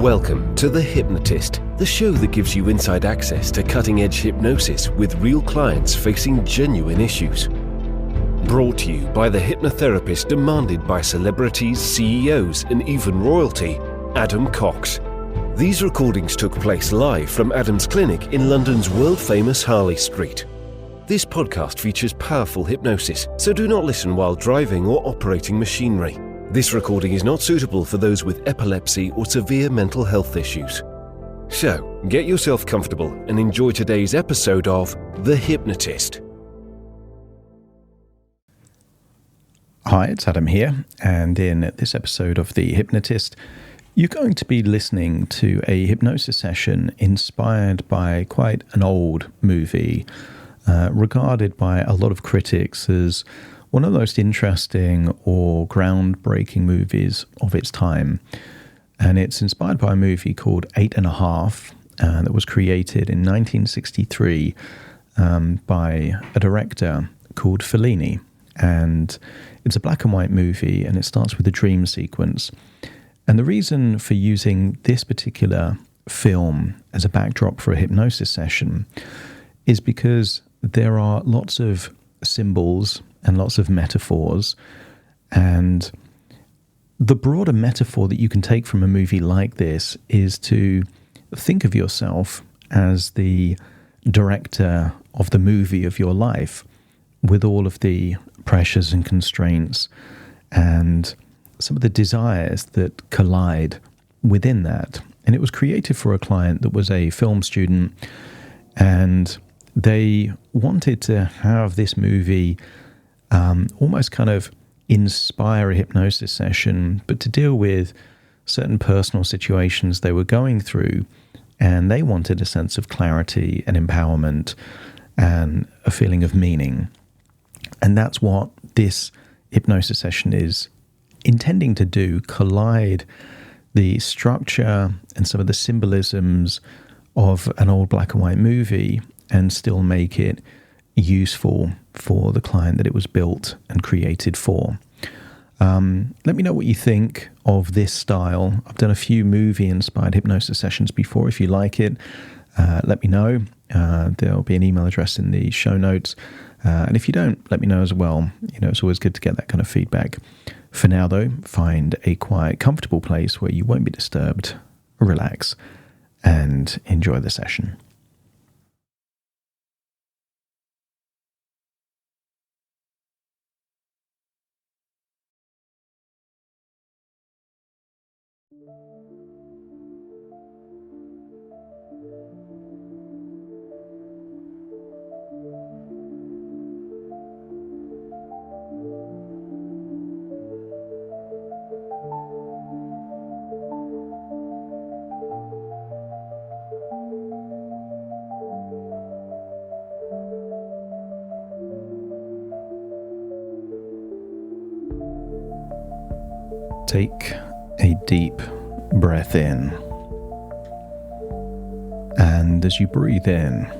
Welcome to The Hypnotist, the show that gives you inside access to cutting-edge hypnosis with real clients facing genuine issues. Brought to you by the hypnotherapist demanded by celebrities, CEOs, and even royalty, Adam Cox. These recordings took place live from Adam's clinic in London's world-famous Harley Street. This podcast features powerful hypnosis, so do not listen while driving or operating machinery. This recording is not suitable for those with epilepsy or severe mental health issues. So, get yourself comfortable and enjoy today's episode of The Hypnotist. Hi, it's Adam here, and in this episode of The Hypnotist, you're going to be listening to a hypnosis session inspired by quite an old movie, regarded by a lot of critics as one of the most interesting or groundbreaking movies of its time. And it's inspired by a movie called 8½, that was created in 1963 by a director called Fellini. And it's a black and white movie, and it starts with a dream sequence. And the reason for using this particular film as a backdrop for a hypnosis session is because there are lots of symbols and lots of metaphors, and the broader metaphor that you can take from a movie like this is to think of yourself as the director of the movie of your life, with all of the pressures and constraints and some of the desires that collide within that. And it was created for a client that was a film student, and they wanted to have this movie almost kind of inspire a hypnosis session, but to deal with certain personal situations they were going through, and they wanted a sense of clarity and empowerment and a feeling of meaning. And that's what this hypnosis session is intending to do: collide the structure and some of the symbolisms of an old black and white movie and still make it useful for the client that it was built and created for. Let me know what you think of this style. I've done a few movie-inspired hypnosis sessions before. If you like it, let me know. There'll be an email address in the show notes. And if you don't, let me know as well. You know, it's always good to get that kind of feedback. For now, though, find a quiet, comfortable place where you won't be disturbed, relax, and enjoy the session. Take a deep breath in, and as you breathe in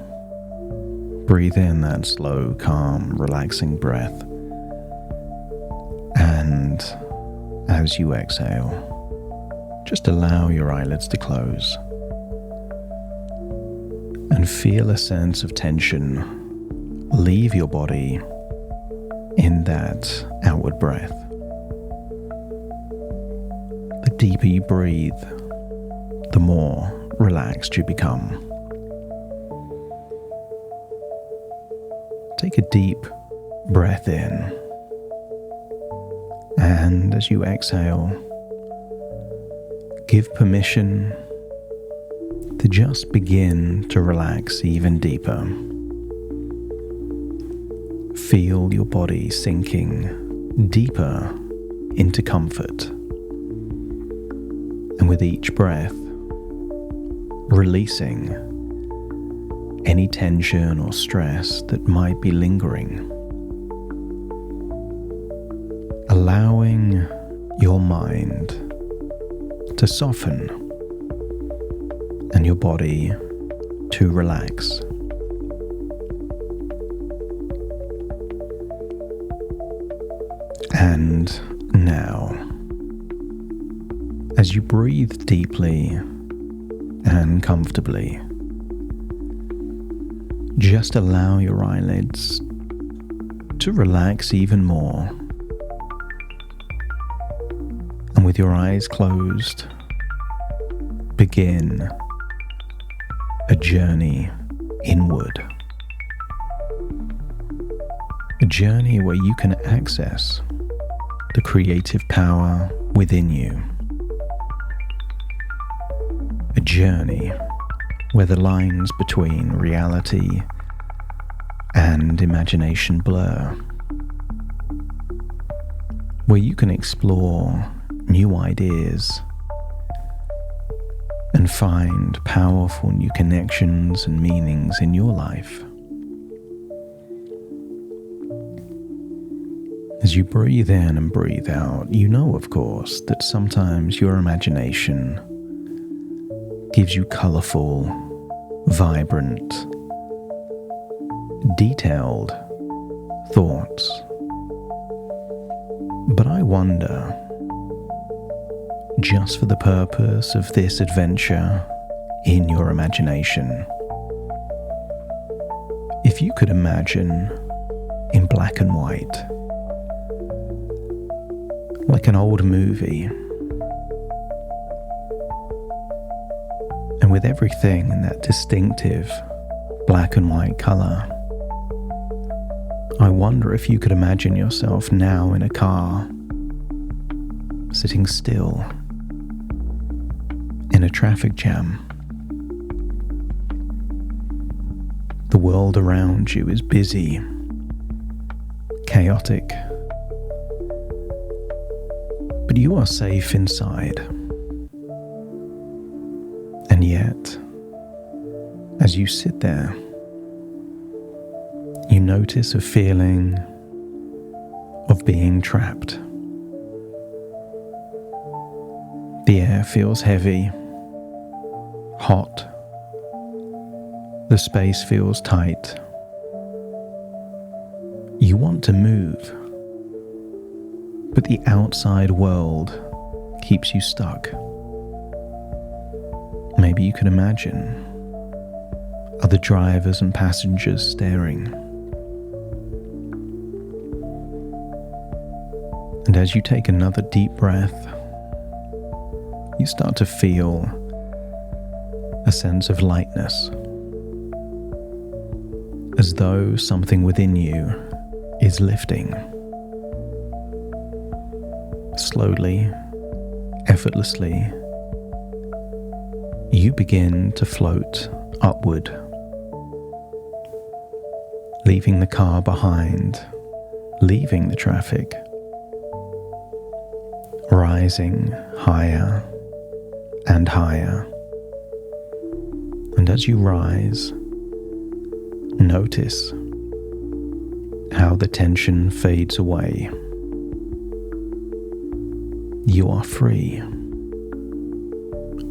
that slow, calm, relaxing breath, and as you exhale, just allow your eyelids to close and feel a sense of tension leave your body in that outward breath. The deeper you breathe, the more relaxed you become. Take a deep breath in, and as you exhale, give permission to just begin to relax even deeper. Feel your body sinking deeper into comfort. And with each breath, releasing any tension or stress that might be lingering. Allowing your mind to soften and your body to relax. And now, As you breathe deeply and comfortably, just allow your eyelids to relax even more. And with your eyes closed, begin a journey inward. A journey where you can access the creative power within you. A journey where the lines between reality and imagination blur. Where you can explore new ideas and find powerful new connections and meanings in your life. As you breathe in and breathe out, you know, of course, that sometimes your imagination gives you colorful, vibrant, detailed thoughts. But I wonder, just for the purpose of this adventure in your imagination, if you could imagine in black and white, like an old movie, and with everything in that distinctive black and white color, I wonder if you could imagine yourself now in a car, sitting still in a traffic jam. The world around you is busy, chaotic, but you are safe inside. And yet, as you sit there, you notice a feeling of being trapped. The air feels heavy, hot. The space feels tight. You want to move, but the outside world keeps you stuck. Maybe you can imagine other drivers and passengers staring. And as you take another deep breath, you start to feel a sense of lightness, as though something within you is lifting. Slowly, effortlessly, you begin to float upward, leaving the car behind, leaving the traffic, rising higher and higher. And as you rise, notice how the tension fades away. You are free,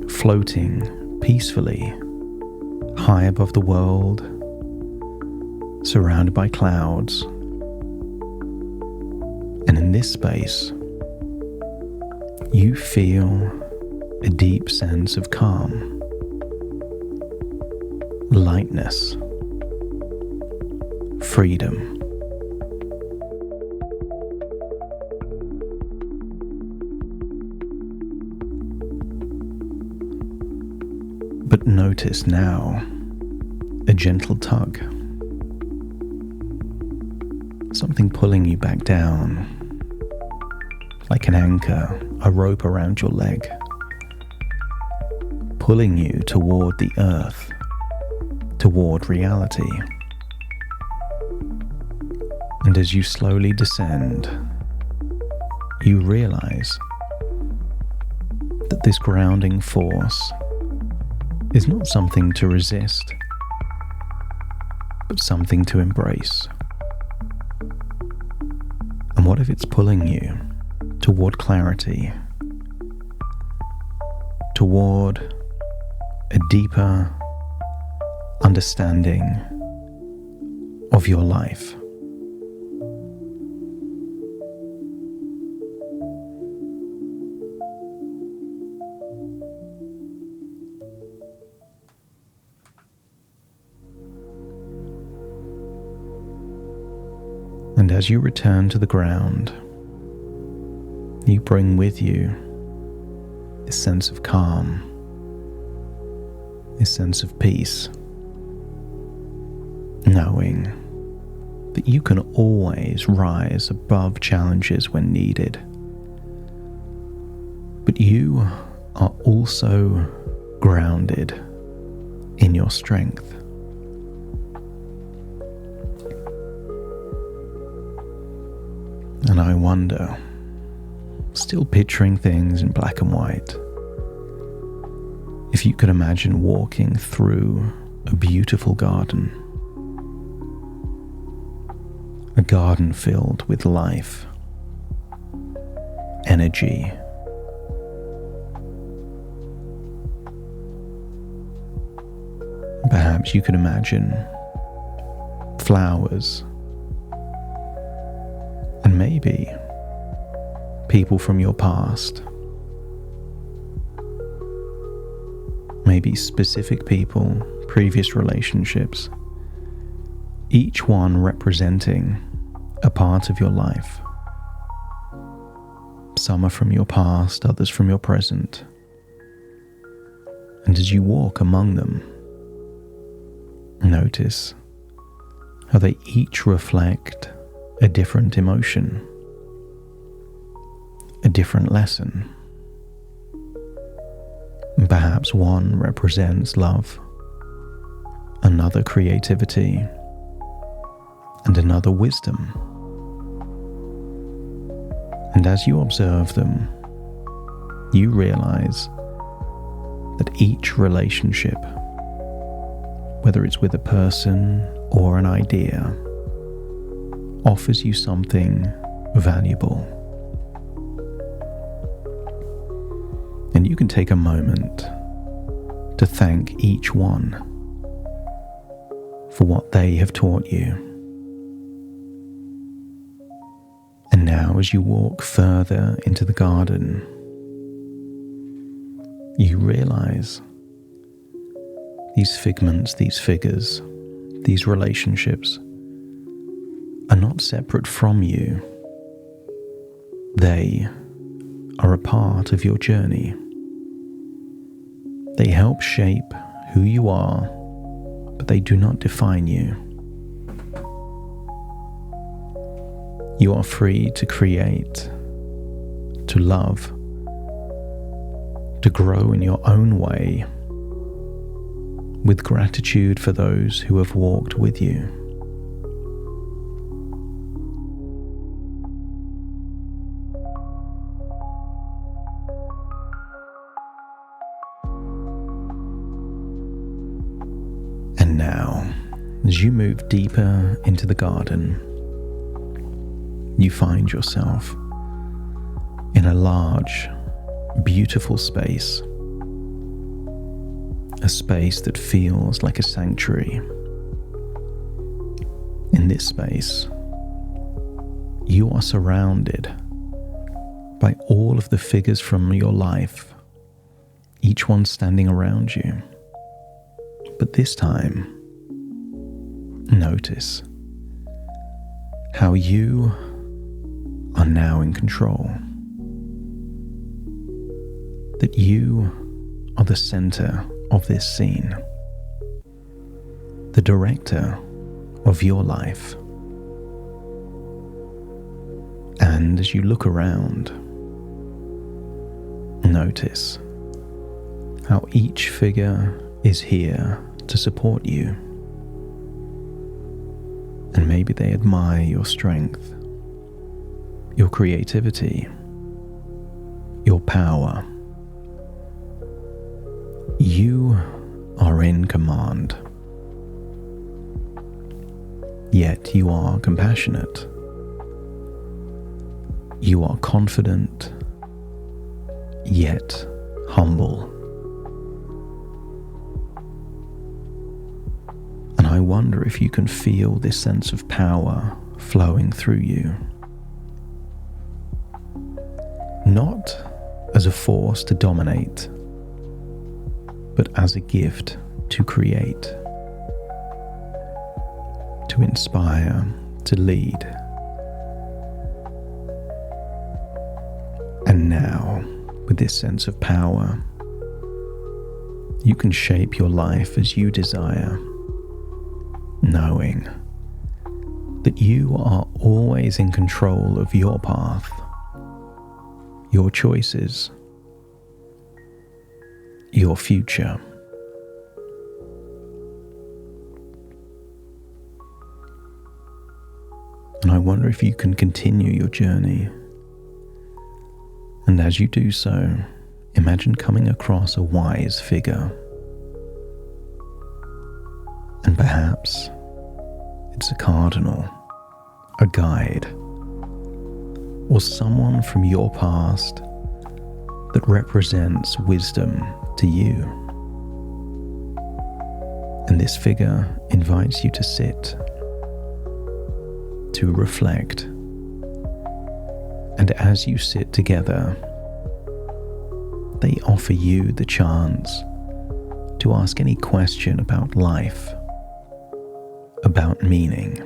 floating peacefully high above the world, surrounded by clouds. And in this space, you feel a deep sense of calm, lightness, freedom. But notice now a gentle tug, something pulling you back down, like an anchor, a rope around your leg, pulling you toward the earth, toward reality. And as you slowly descend, you realize that this grounding force is not something to resist, but something to embrace. And what if it's pulling you toward clarity, toward a deeper understanding of your life? And as you return to the ground, you bring with you this sense of calm, this sense of peace, knowing that you can always rise above challenges when needed. But you are also grounded in your strength. And I wonder, still picturing things in black and white, if you could imagine walking through a beautiful garden, a garden filled with life, energy, perhaps you could imagine flowers, and maybe people from your past, maybe specific people, previous relationships, each one representing a part of your life. Some are from your past, others from your present. And as you walk among them, notice how they each reflect a different emotion, a different lesson. Perhaps one represents love, another creativity, and another wisdom. And as you observe them, you realize that each relationship, whether it's with a person or an idea, offers you something valuable. And you can take a moment to thank each one for what they have taught you. And now, as you walk further into the garden, you realize these figments, these figures, these relationships are not separate from you. They are a part of your journey. They help shape who you are, but they do not define you. You are free to create, to love, to grow in your own way, with gratitude for those who have walked with you. And now, as you move deeper into the garden, you find yourself in a large, beautiful space. A space that feels like a sanctuary. In this space, you are surrounded by all of the figures from your life, each one standing around you. But this time, notice how you are now in control. That you are the center of this scene, the director of your life. And as you look around, notice how each figure is here to support you. And maybe they admire your strength, your creativity, your power. You are in command, yet you are compassionate. You are confident, yet humble. And I wonder if you can feel this sense of power flowing through you. Not as a force to dominate, but as a gift to create, to inspire, to lead, with this sense of power, you can shape your life as you desire, knowing that you are always in control of your path, your choices, your future. And I wonder if you can continue your journey. And as you do so, imagine coming across a wise figure. And perhaps it's a cardinal, a guide, or someone from your past that represents wisdom to you. And this figure invites you to sit, to reflect. And as you sit together, they offer you the chance to ask any question about life, about meaning,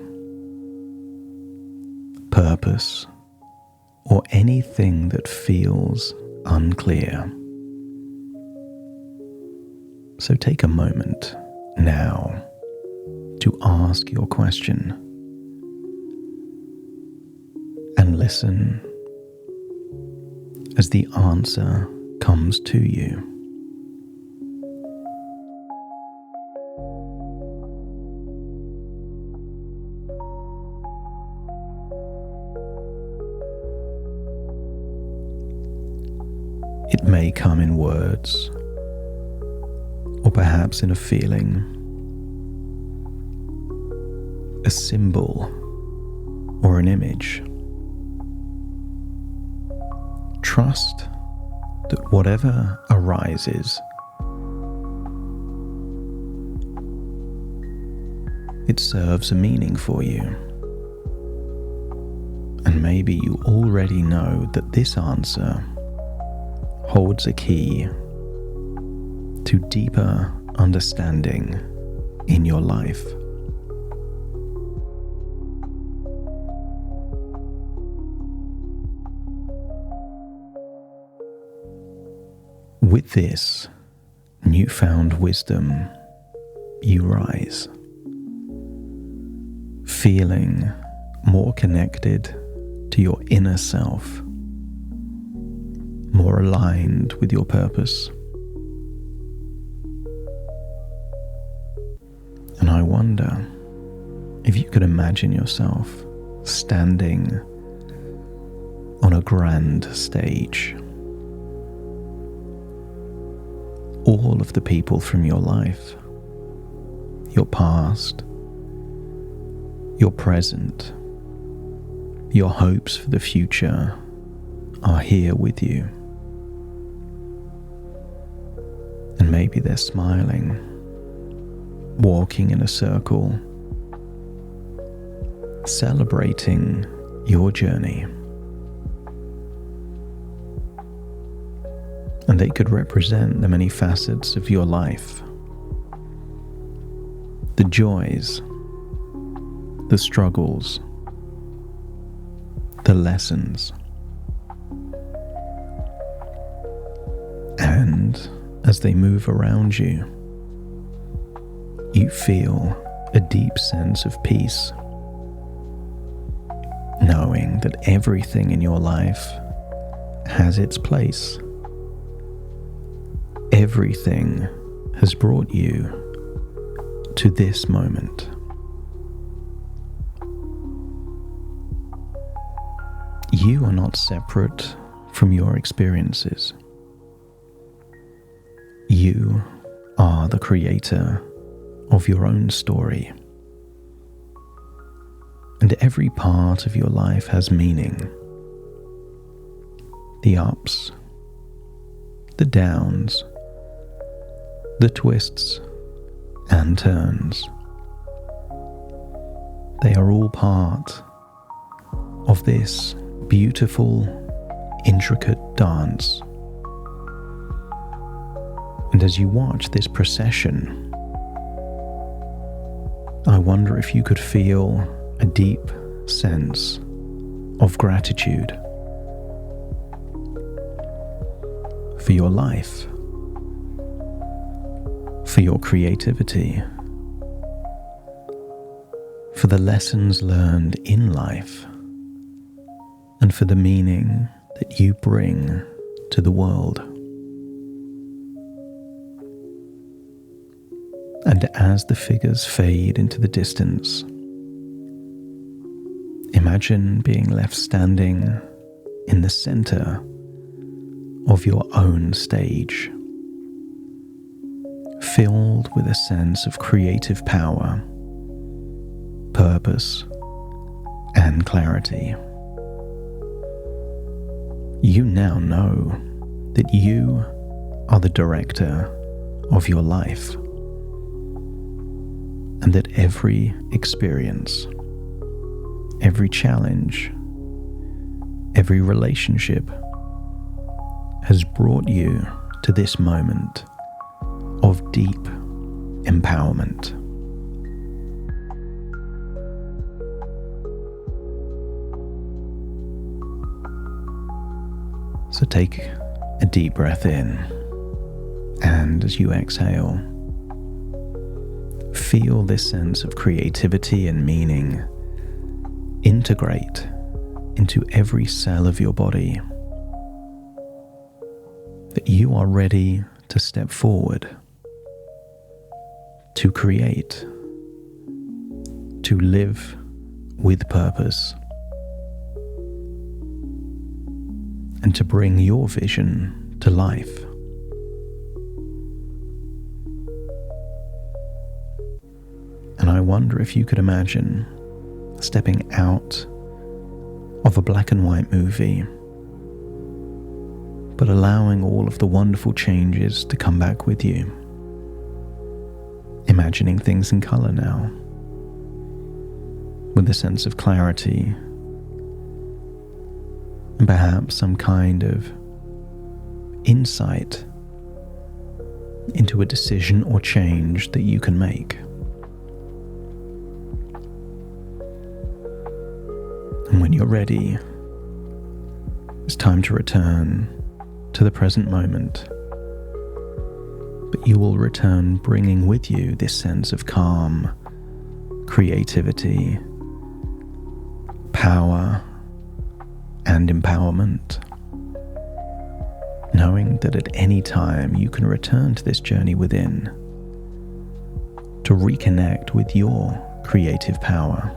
purpose, or anything that feels unclear. So take a moment now to ask your question and listen as the answer comes to you. It may come in words, or perhaps in a feeling, a symbol, or an image. Trust that whatever arises, it serves a meaning for you. And maybe you already know that this answer holds a key to deeper understanding in your life. With this newfound wisdom, you rise, feeling more connected to your inner self, more aligned with your purpose. And I wonder if you could imagine yourself standing on a grand stage. All of the people from your life, your past, your present, your hopes for the future are here with you. And maybe they're smiling, walking in a circle, celebrating your journey. And they could represent the many facets of your life, the joys, the struggles, the lessons. And as they move around you, you feel a deep sense of peace, knowing that everything in your life has its place. Everything has brought you to this moment. You are not separate from your experiences. You are the creator of your own story. And every part of your life has meaning. The ups, the downs, the twists and turns. They are all part of this beautiful, intricate dance. And as you watch this procession, I wonder if you could feel a deep sense of gratitude. for your life, for your creativity, for the lessons learned in life, and for the meaning that you bring to the world. And as the figures fade into the distance, imagine being left standing in the center of your own stage, filled with a sense of creative power, purpose, and clarity. You now know that you are the director of your life, and that every experience, every challenge, every relationship has brought you to this moment of deep empowerment. So take a deep breath in, and as you exhale, feel this sense of creativity and meaning integrate into every cell of your body, that you are ready to step forward, to create, to live with purpose, and to bring your vision to life. And I wonder if you could imagine stepping out of a black and white movie, but allowing all of the wonderful changes to come back with you. Imagining things in color now, with a sense of clarity, and perhaps some kind of insight into a decision or change that you can make. And when you're ready, it's time to return to the present moment. But you will return bringing with you this sense of calm, creativity, power, and empowerment, knowing that at any time you can return to this journey within to reconnect with your creative power.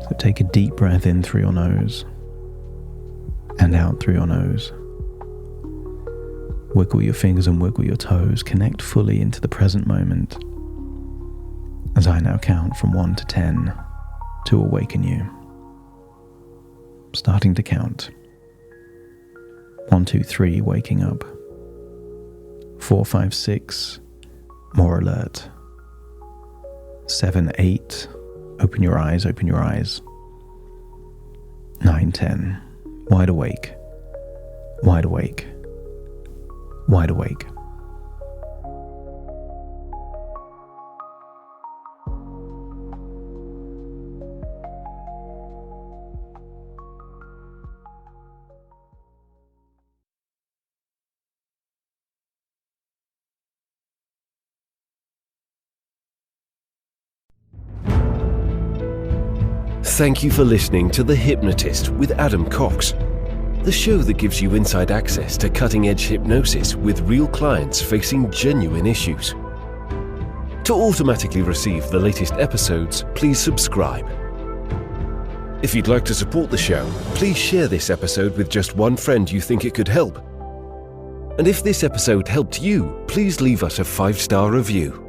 So take a deep breath in through your nose and out through your nose. Wiggle your fingers and wiggle your toes. Connect fully into the present moment as I now count from 1 to 10 to awaken you. Starting to count. 1, 2, 3, waking up. 4, 5, 6, more alert. 7, 8, open your eyes, open your eyes. 9, 10, wide awake, wide awake, wide awake. Thank you for listening to The Hypnotist with Adam Cox, the show that gives you inside access to cutting-edge hypnosis with real clients facing genuine issues. To automatically receive the latest episodes, please subscribe. If you'd like to support the show, please share this episode with just one friend you think it could help. And if this episode helped you, please leave us a 5-star review.